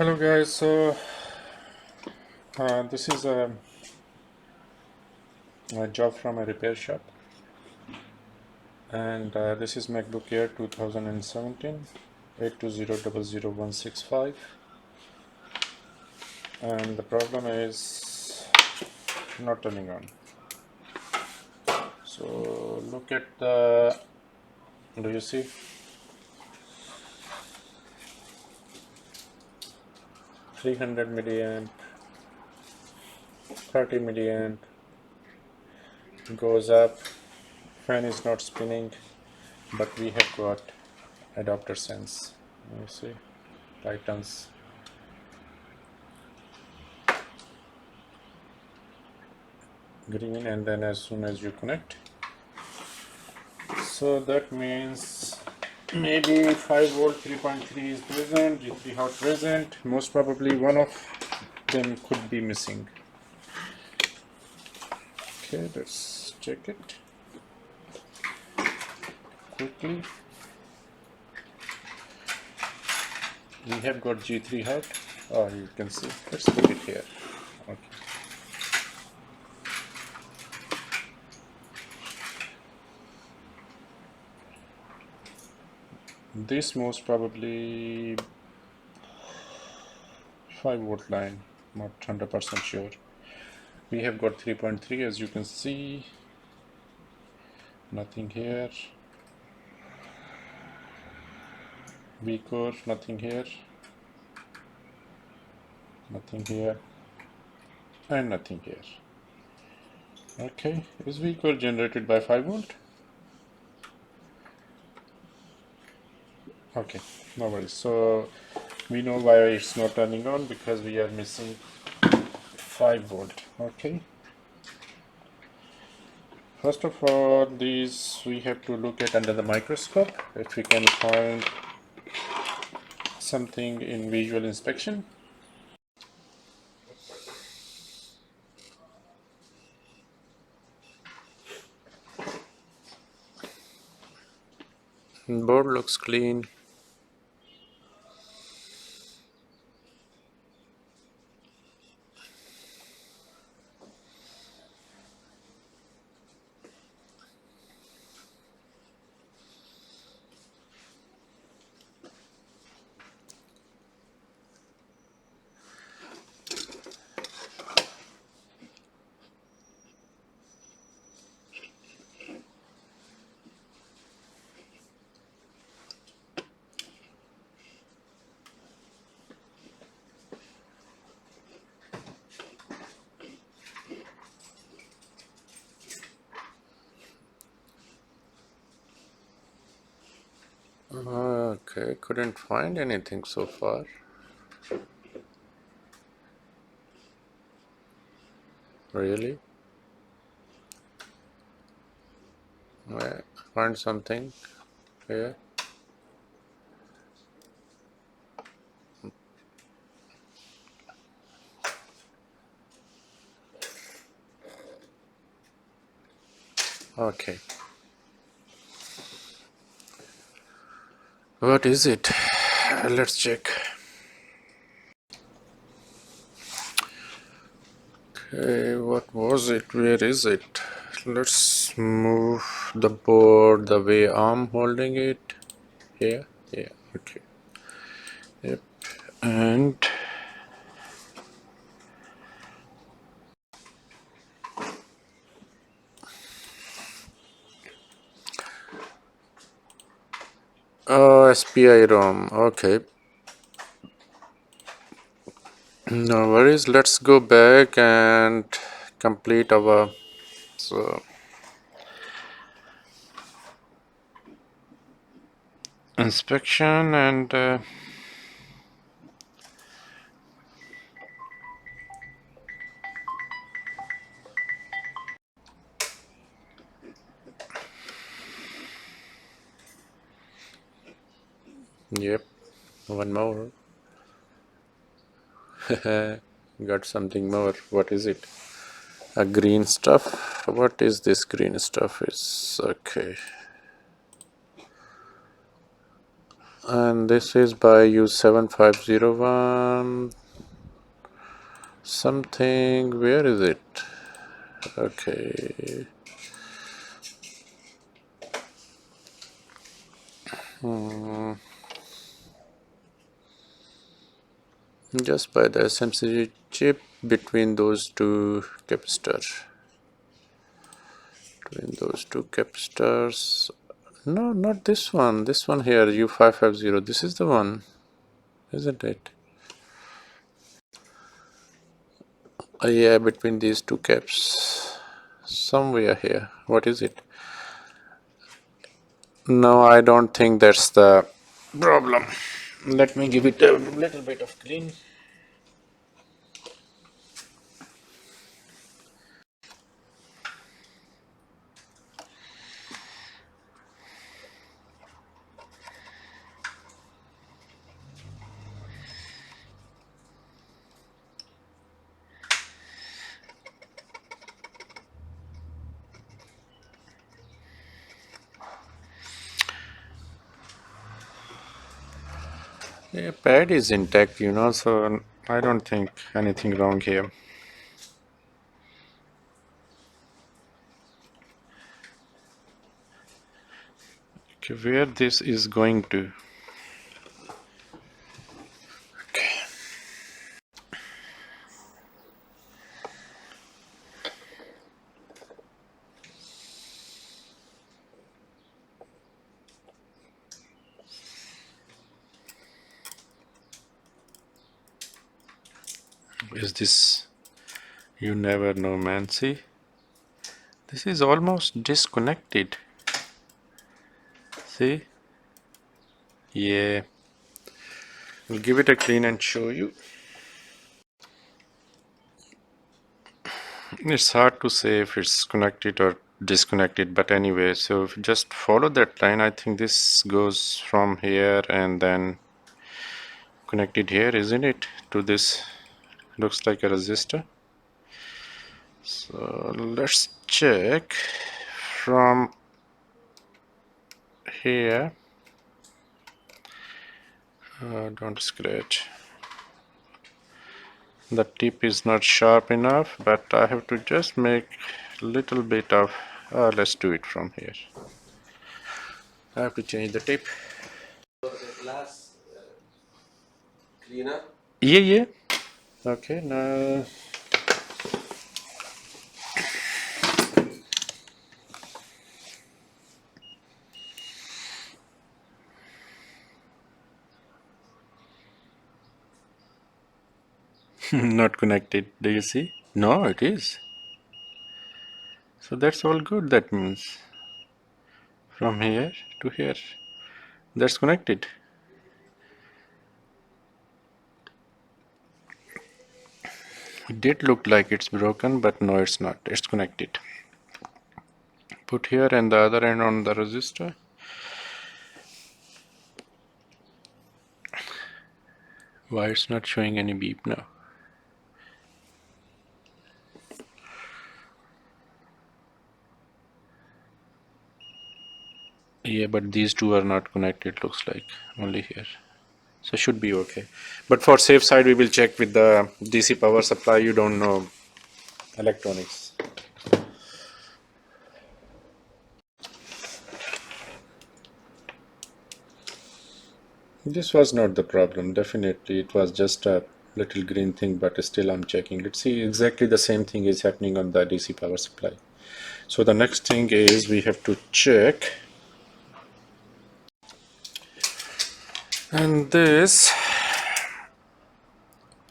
Hello guys, so this is a job from a repair shop, and this is Macbook Air 2017 820000165, and the problem is not turning on. So look at the, do you see? $300 milliamp, 30 milliamp, goes up, fan is not spinning, but we have got adapter sense. You see, tightens. Green, and then as soon as you connect, so that means maybe 5 volt 3.3 is present, G3 hot present. Most probably one of them could be missing. Okay, let's check it quickly. We have got G3 hot. Oh, you can see. Let's put it here. Okay. This most probably 5 volt line, not 100% sure. We have got 3.3, as you can see. Nothing here. V-core, nothing here. Nothing here. And nothing here. Okay, is V-core generated by 5 volt? Okay, no worries. So we know why it's not turning on, because we are missing 5 volt. Okay. First of all, these we have to look at under the microscope if we can find something in visual inspection. Board looks clean. Okay, couldn't find anything so far. Really? Find something here. Okay. What is it? Let's check. Okay, what was it? Where is it? Let's move the board the way I'm holding it. Here? Yeah, okay. Yep. And SPIROM. Okay. No worries. Let's go back and complete our inspection and yep, one more. Got something more. What is it? A green stuff. What is this green stuff? Is okay. and this is by U7501 something. Where is it? Okay. Just by the SMCG chip between those two capacitors. No, not this one. This one here, U550. This is the one, isn't it? Yeah, between these two caps. Somewhere here. What is it? No, I don't think that's the problem. Let me give it a little bit of clean. Yeah, pad is intact, so I don't think anything wrong here. Okay, where this is going to? Is this? You never know, man. See, this is almost disconnected. See? Yeah. I'll give it a clean and show you. It's hard to say if it's connected or disconnected, but anyway, so if you just follow that line, I think this goes from here and then connected here, isn't it? To this, looks like a resistor. So let's check from here. Don't scratch. The tip is not sharp enough, but I have to just make a little bit of, let's do it from here. I have to change the tip. Cleaner? Yeah, yeah. Okay, now not connected. Do you see? No, it is. So that's all good. That means from here to here, that's connected. It did look like it's broken, but no, it's not. It's connected. Put here and the other end on the resistor. Why it's not showing any beep now? Yeah, but these two are not connected, looks like, only here. So should be okay. But for safe side, we will check with the DC power supply. You don't know electronics. This was not the problem. Definitely, it was just a little green thing, but still I'm checking. Let's see, exactly the same thing is happening on the DC power supply. So the next thing is we have to check. And this,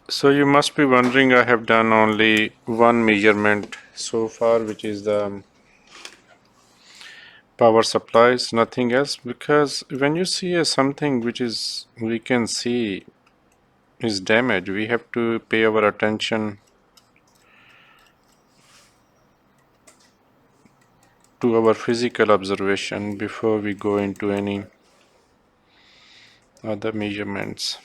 so you must be wondering, I have done only one measurement so far, which is the power supplies, nothing else, because when you see something which is we can see is damaged, we have to pay our attention to our physical observation before we go into any other measurements.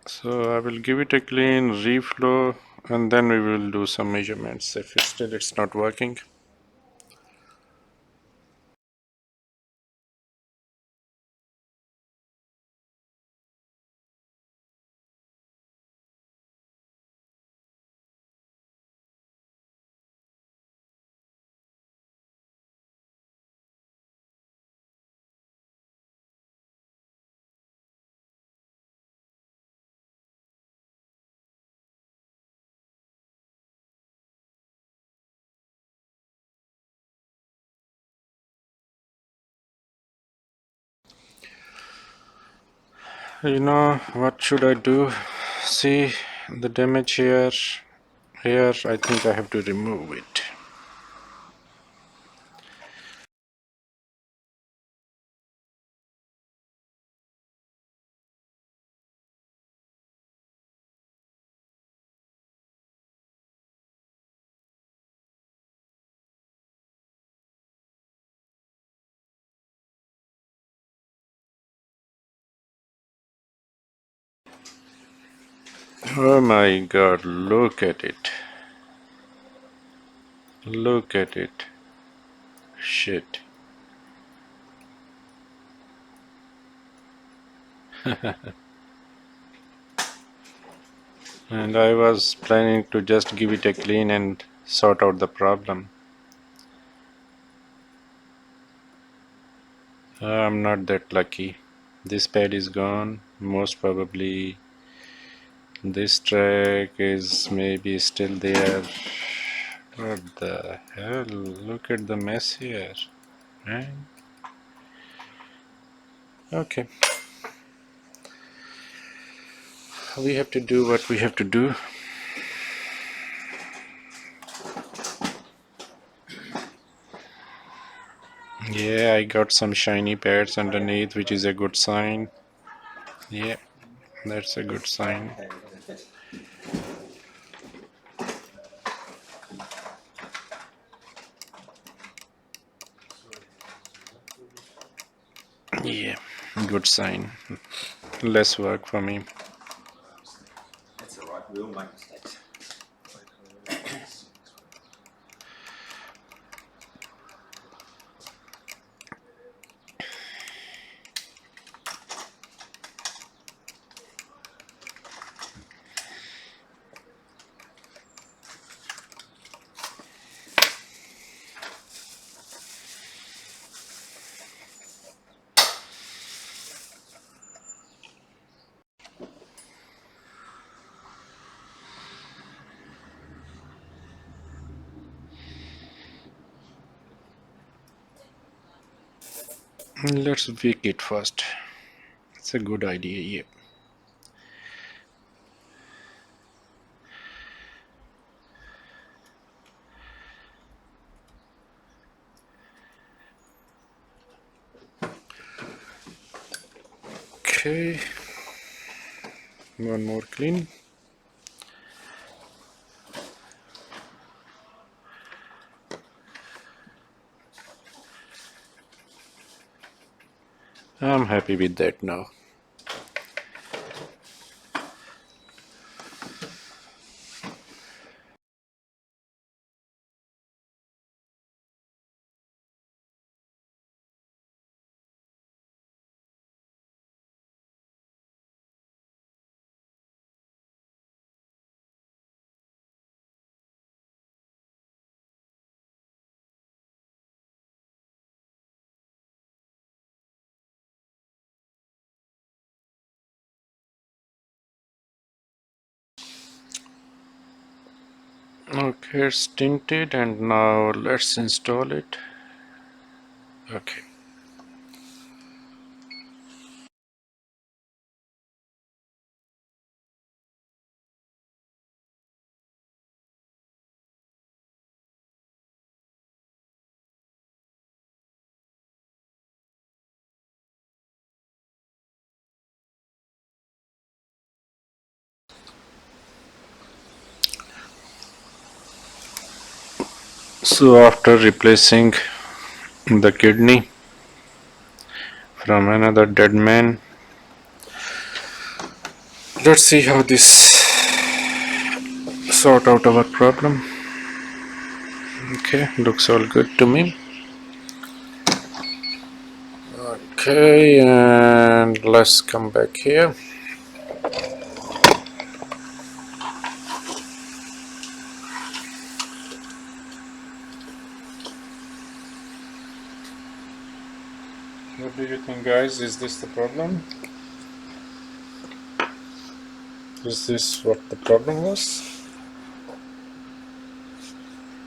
So I will give it a clean reflow and then we will do some measurements if it's not working. You know, what should I do? See the damage here. Here, I think I have to remove it. Oh my god, look at it. Look at it. Shit. And I was planning to just give it a clean and sort out the problem. I'm not that lucky. This pad is gone. Most probably this track is maybe still there. What the hell? Look at the mess here. Right? Okay. We have to do what we have to do. Yeah, I got some shiny pads underneath, which is a good sign. Yeah, that's a good sign. Yeah, good sign. Less work for me. That's all right. We all make mistakes. Let's wick it first. It's a good idea, yeah. Okay, one more clean. I'm happy with that now. Okay, it's tinted, and now let's install it. Okay. So after replacing the kidney from another dead man, let's see how this sort out our problem. Okay, looks all good to me. Okay, and let's come back here. What do you think, guys? Is this the problem? Is this what the problem was?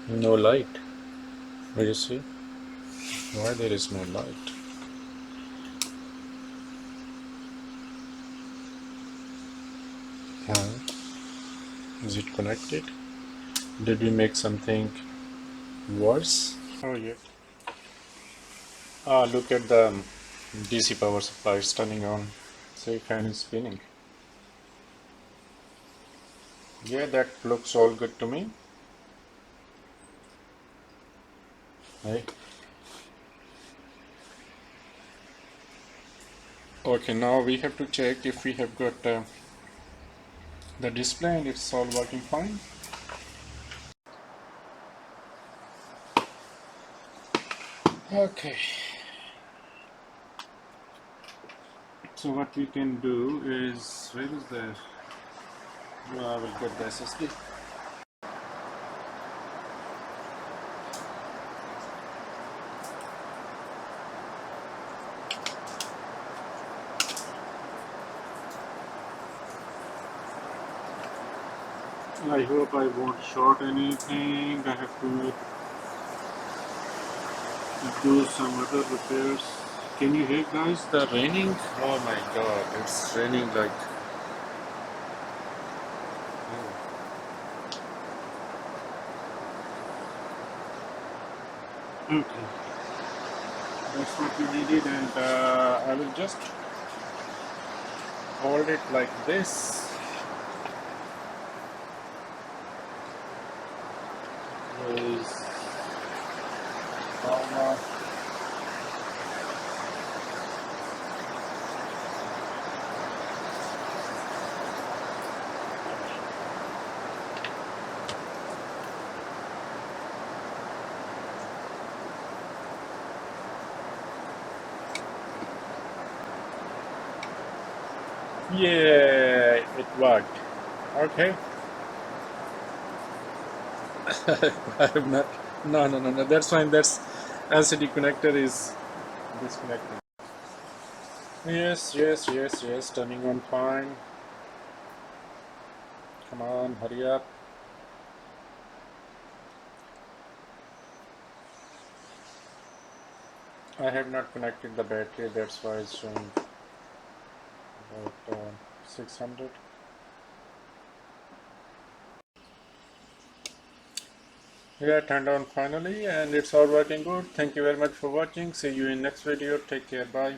No light. Do you see? Why there is no light? Huh? Is it connected? Did we make something worse? Oh yeah. Ah, look at the DC power supply is turning on. See, fan is spinning. Yeah, that looks all good to me. Hey. Okay, now we have to check if we have got the display and it's all working fine. Okay. So what we can do is, where is the? I will get the SSD. I hope I won't short anything. I have to do some other repairs. Can you hear, guys, the raining? Oh my god, it's raining like. Okay, that's what we needed, and I will just hold it like this. Is yeah, it worked. Okay. I have not. No. That's fine. That's LCD connector is disconnected. Yes. Turning on fine. Come on, hurry up. I have not connected the battery. That's why it's showing about 600. Yeah, turned on finally, and it's all working good. Thank you very much for watching. See you in next video. Take care. Bye.